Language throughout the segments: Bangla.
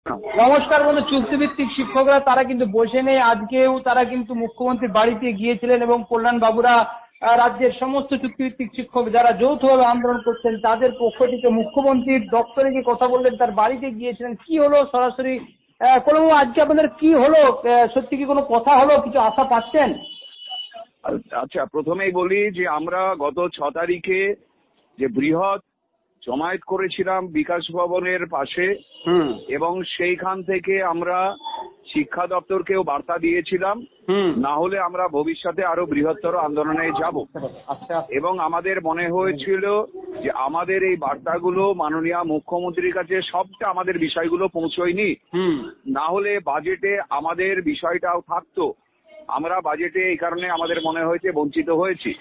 নমস্কার বন্ধু। চুক্তিভিত্তিক শিক্ষকরা তারা কিন্তু বসে নেই, আজকেও তারা কিন্তু মুখ্যমন্ত্রীর বাড়িতে গিয়েছিলেন এবং কল্যাণ বাবুরা রাজ্যের সমস্ত চুক্তিভিত্তিক শিক্ষক যারা যৌথভাবে আন্দোলন করছেন তাদের পক্ষ থেকে মুখ্যমন্ত্রীর দপ্তরে গিয়ে কথা বললেন, তার বাড়িতে গিয়েছিলেন। কি হলো সরাসরি কলম, আজকে আপনাদের কি হলো? সত্যি কি কোনো কথা হলো? কিছু আশা পাচ্ছেন? আচ্ছা, প্রথমেই বলি যে আমরা গত 6 তারিখে যে বৃহৎ জমায়েত করেছিলাম বিকাশ ভবনের পাশে, এবং সেইখান থেকে আমরা শিক্ষা দপ্তরকেও বার্তা দিয়েছিলাম না হলে আমরা ভবিষ্যতে আরো বৃহত্তর আন্দোলনে যাব। এবং আমাদের মনে হয়েছিল যে আমাদের এই বার্তাগুলো মাননীয় মুখ্যমন্ত্রীর কাছে সবটা আমাদের বিষয়গুলো পৌঁছয়নি, না হলে বাজেটে আমাদের বিষয়টাও থাকতো। আমরা বাজেটে এই কারণে আমাদের মনে হয়েছে বঞ্চিত হয়েছি।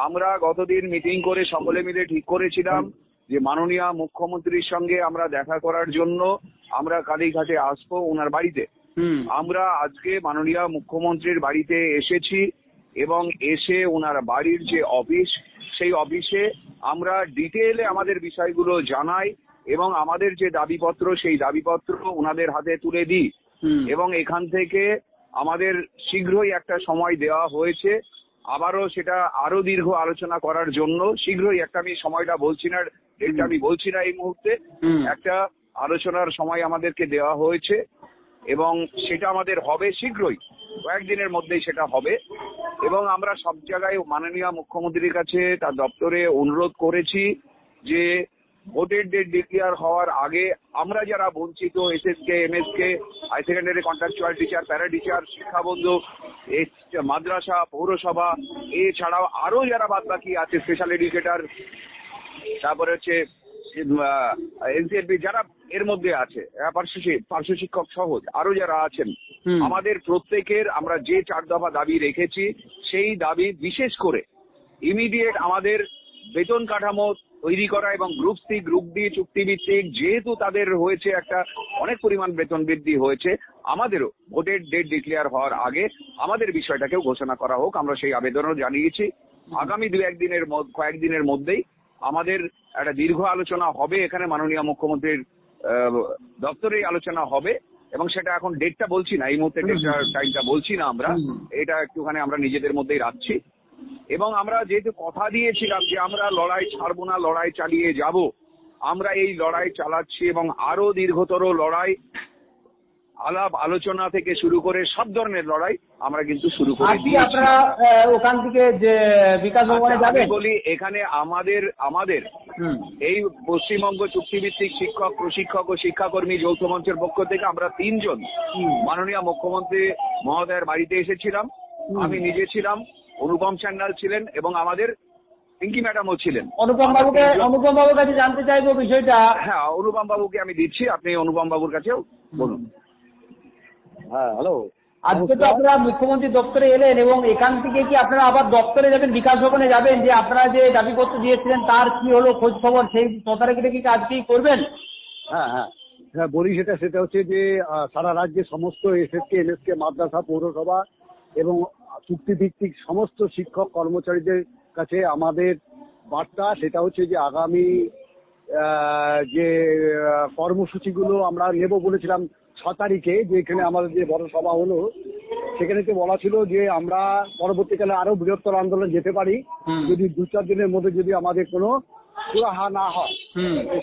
আমরা গতদিন মিটিং করে সকলে মিলে ঠিক করেছিলাম যে মাননীয় মুখ্যমন্ত্রীর সঙ্গে আমরা দেখা করার জন্য আমরা কালীঘাটে আসবো ওনার বাড়িতে। আমরা আজকে মাননীয় মুখ্যমন্ত্রীর বাড়িতে এসেছি এবং এসে ওনার বাড়ির যে অফিস, সেই অফিসে আমরা ডিটেইলে আমাদের বিষয়গুলো জানাই এবং আমাদের যে দাবিপত্র সেই দাবিপত্র ওনাদের হাতে তুলে দিই। এবং এখান থেকে আমাদের শীঘ্রই একটা সময় দেওয়া হয়েছে, আবারও সেটা আরো দীর্ঘ আলোচনা করার জন্য শীঘ্রই একটা, আমি সময়টা বলছি না, ডেটটা আমি বলছি না এই মুহূর্তে, একটা আলোচনার সময় আমাদেরকে দেওয়া হয়েছে এবং সেটা আমাদের হবে শীঘ্রই, কয়েকদিনের মধ্যেই সেটা হবে। এবং আমরা সব জায়গায় মাননীয় মুখ্যমন্ত্রীর কাছে তার দপ্তরে অনুরোধ করেছি যে ভোটের ডেট ডিক্লেয়ার হওয়ার আগে আমরা যারা বঞ্চিত, SSK, MSK, high secondary contractual teacher, para teacher, Shikshabandhu, মাদ্রাসা, পৌরসভা, এছাড়াও আরো যারা বাদ বাকি আছে, স্পেশাল এডুকেটর, তারপরে হচ্ছে এনসিএলপি যারা এর মধ্যে আছে, পার্শ্ব শিক্ষক সহ আরো যারা আছেন, আমাদের প্রত্যেকের আমরা যে 4 দফা দাবি রেখেছি সেই দাবি বিশেষ করে ইমিডিয়েট আমাদের বেতন কাঠামো তৈরি করা এবং গ্রুপ সি, গ্রুপ ডি চুক্তিভিত্তিক, যেহেতু তাদের হয়েছে একটা অনেক পরিমাণ বেতন বৃদ্ধি হয়েছে, আমাদেরও ভোটের ডেট ডিক্লেয়ার হওয়ার আগে আমাদের বিষয়টাকেও ঘোষণা করা হোক। আমরা সেই আবেদনও জানিয়েছি। আগামী কয়েকদিনের মধ্যেই আমাদের একটা দীর্ঘ আলোচনা হবে এখানে, মাননীয় মুখ্যমন্ত্রীর দপ্তরে আলোচনা হবে এবং সেটা এখন ডেটটা বলছি না এই মুহূর্তে, টাইমটা বলছি না, আমরা এটা একটুখানি আমরা নিজেদের মধ্যেই রাখছি। এবং আমরা যেহেতু কথা দিয়েছিলাম যে আমরা লড়াই ছাড়বো না, লড়াই চালিয়ে যাব, আমরা এই লড়াই চালাচ্ছি এবং আরো দীর্ঘতর লড়াই, আলাপ আলোচনা থেকে শুরু করে সব ধরনের লড়াই আমরা কিন্তু শুরু করে দিয়েছি। আপনারা ওখান থেকে যে বিকাশ ভবনে যাবেন, বলি এখানে আমাদের এই পশ্চিমবঙ্গ চুক্তিভিত্তিক শিক্ষক, প্রশিক্ষক ও শিক্ষাকর্মী যৌথ মঞ্চের পক্ষ থেকে আমরা 3 জন মাননীয় মুখ্যমন্ত্রী মহোদয়ের বাড়িতে এসেছিলাম। আমি নিজে ছিলাম, অনুপম সান্যাল ছিলেন এবং আমাদের পিঙ্কি ম্যাডামও ছিলেন। অনুপম বাবুর কাছে জানতে চাইবো বিষয়টা। হ্যাঁ, অনুপম বাবুকে আমি দিচ্ছি, আপনি অনুপম বাবুর কাছেও বলুন। হ্যাঁ, হ্যালো। আজকে তো আপনারা মুখ্যমন্ত্রী দপ্তরে এলেন এবং এখান থেকে কি আপনারা আবার দপ্তরে যাবেন, বিকাশ ভবনে যাবেন, যে আপনারা যে দাবিপত্র দিয়েছিলেন তার কি হলো খোঁজ খবর, সেই তদারকিটা কি আজকেই করবেন? হ্যাঁ হ্যাঁ হ্যাঁ বলি, সেটা হচ্ছে যে সারা রাজ্যে সমস্ত এসএসকে, এমএসকে, মাদ্রাসা, পৌরসভা এবং চুক্তিভিত্তিক সমস্ত শিক্ষক কর্মচারীদের কাছে আমাদের বার্তা সেটা হচ্ছে যে আগামী যে কর্মসূচিগুলো আমরা নেব বলেছিলাম 6 তারিখে, যে এখানে আমাদের যে বড় সভা হলো সেখানে তো বলা ছিল যে আমরা পরবর্তীকালে আরো বৃহত্তর আন্দোলন যেতে পারি যদি 2-4 দিনের মধ্যে যদি আমাদের কোনো সুরাহা না হয়।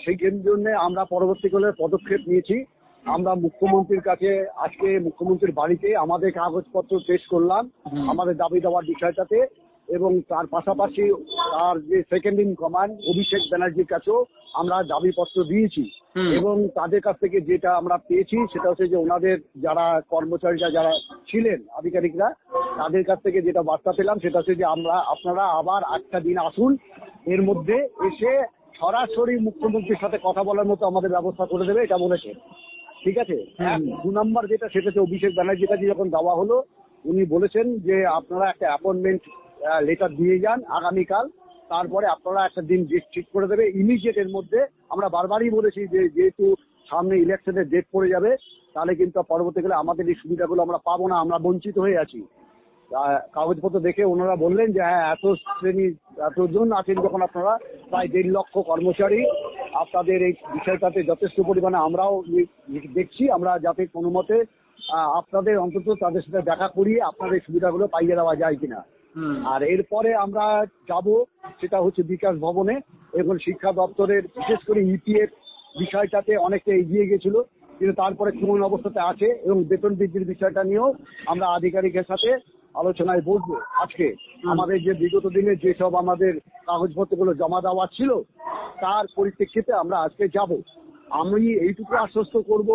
সেই জন্য আমরা পরবর্তীকালে পদক্ষেপ নিয়েছি। আমরা মুখ্যমন্ত্রীর কাছে আজকে মুখ্যমন্ত্রীর বাড়িতে আমাদের কাগজপত্র পেশ করলাম আমাদের দাবি দেওয়ার বিষয়টাতে, এবং তার পাশাপাশি তার যে সেকেন্ড ইন কমান্ড অভিষেক ব্যানার্জির কাছেও আমরা দাবিপত্র দিয়েছি। এবং তাদের কাছ থেকে যেটা আমরা পেয়েছি সেটা হচ্ছে যে ওনাদের যারা কর্মচারীরা যারা ছিলেন আধিকারিকরা, তাদের কাছ থেকে যেটা বার্তা পেলাম সেটা হচ্ছে যে আপনারা আবার একটা দিন আসুন, এর মধ্যে এসে সরাসরি মুখ্যমন্ত্রীর সাথে কথা বলার মতো আমাদের ব্যবস্থা করে দেবে, এটা বলেছে। ঠিক আছে। 2 নম্বর যেটা, সেটা হচ্ছে অভিষেক ব্যানার্জির কাছে যখন দেওয়া হলো, উনি বলেছেন যে আপনারা একটা অ্যাপয়েন্টমেন্ট লেটার দিয়ে যান আগামীকাল, তারপরে আপনারা একটা দিন ডেট ঠিক করে দেবে ইমিডিয়েট। এর মধ্যে আমরা বারবারই বলেছি যে যেহেতু সামনে ইলেকশনের ডেট পড়ে যাবে, তাহলে কিন্তু পরবর্তীকালে আমাদের এই সুবিধাগুলো আমরা পাবো না, আমরা বঞ্চিত হয়ে আছি। কাগজপত্র দেখে ওনারা বললেন যে হ্যাঁ এতজন আছেন যখন আপনারা প্রায় 1.5 লক্ষ কর্মচারী, আপনাদের এই বিষয়টাতে যথেষ্ট পরিমাণে আমরাও দেখছি, আমরা যাতে কোনো মতে আপনাদের অন্তত তাদের সাথে দেখা করিয়ে আপনাদের সুবিধাগুলো পাইয়ে দেওয়া যায় কিনা। আর এরপরে আমরা যাব সেটা হচ্ছে বিকাশ ভবনে, এবং শিক্ষা দপ্তরের বিশেষ করে ইপিএফ বিষয়টাতে অনেকটা এগিয়ে গেছিল, কিন্তু তারপরে কোন অবস্থাতে আছে, এবং বেতন বৃদ্ধির বিষয়টা নিয়েও আমরা আধিকারিকের সাথে আলোচনায় বসবো। আজকে আমাদের যে বিগত দিনে যেসব আমাদের কাগজপত্রগুলো জমা দেওয়া ছিল তার পরিপ্রেক্ষিতে আমরা আজকে যাব। আমি এইটুকু আশ্বস্ত করব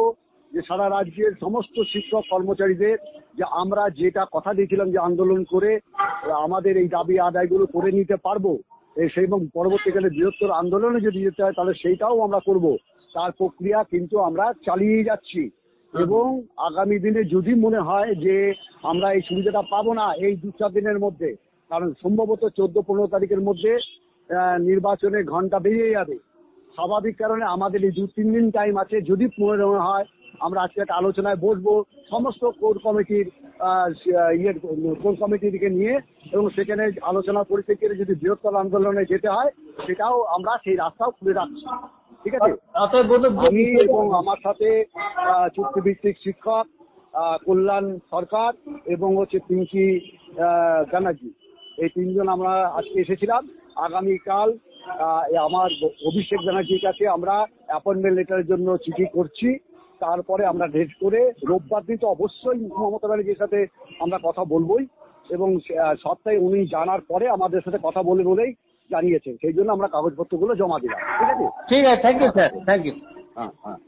যে সারা রাজ্যের সমস্ত শিক্ষক কর্মচারীদের যে আমরা যেটা কথা দিয়েছিলাম যে আন্দোলন করে আমাদের এই দাবি আদায়গুলো করে নিতে পারবো, সেই এবং পরবর্তীকালে বৃহত্তর আন্দোলনে যদি যেতে হয় তাহলে সেইটাও আমরা করব। তার প্রক্রিয়া কিন্তু আমরা চালিয়ে যাচ্ছি, এবং আগামী দিনে যদি মনে হয় যে আমরা এই সুবিধাটা পাবো না এই 2-4 দিনের মধ্যে, কারণ সম্ভবত 14-15 তারিখের মধ্যে নির্বাচনের ঘন্টা বেরিয়ে যাবে, স্বাভাবিক কারণে আমাদের এই 2-3 দিন টাইম আছে। যদি মনে হয় আমরা আজকে একটা আলোচনায় বসবো সমস্ত কোর কমিটিকে নিয়ে, এবং সেখানে আলোচনার পরিপ্রেক্ষিতে যদি বৃহত্তর আন্দোলনে যেতে হয় সেটাও আমরা সেই রাস্তাও খুলে রাখছি। ঠিক আছে, আমি এবং আমার সাথে চুক্তিভিত্তিক শিক্ষক কল্যাণ সরকার এবং হচ্ছে পিঙ্কি ব্যানার্জি, এই 3 জন আমরা আজকে এসেছিলাম। আগামীকাল আমার অভিষেক ব্যানার্জির কাছে আমরা অ্যাপয়েন্টমেন্ট লেটারের জন্য চিঠি করছি, তারপরে আমরা ডেট করে রোববার দিন তো অবশ্যই মমতা ব্যানার্জির সাথে আমরা কথা বলবোই, এবং সপ্তাহে উনি জানার পরে আমাদের সাথে কথা বলেই জানিয়েছেন, সেই জন্য আমরা কাগজপত্রগুলো জমা দিলাম। ঠিক আছে, ঠিক আছে, thank you sir, thank you. হ্যাঁ হ্যাঁ।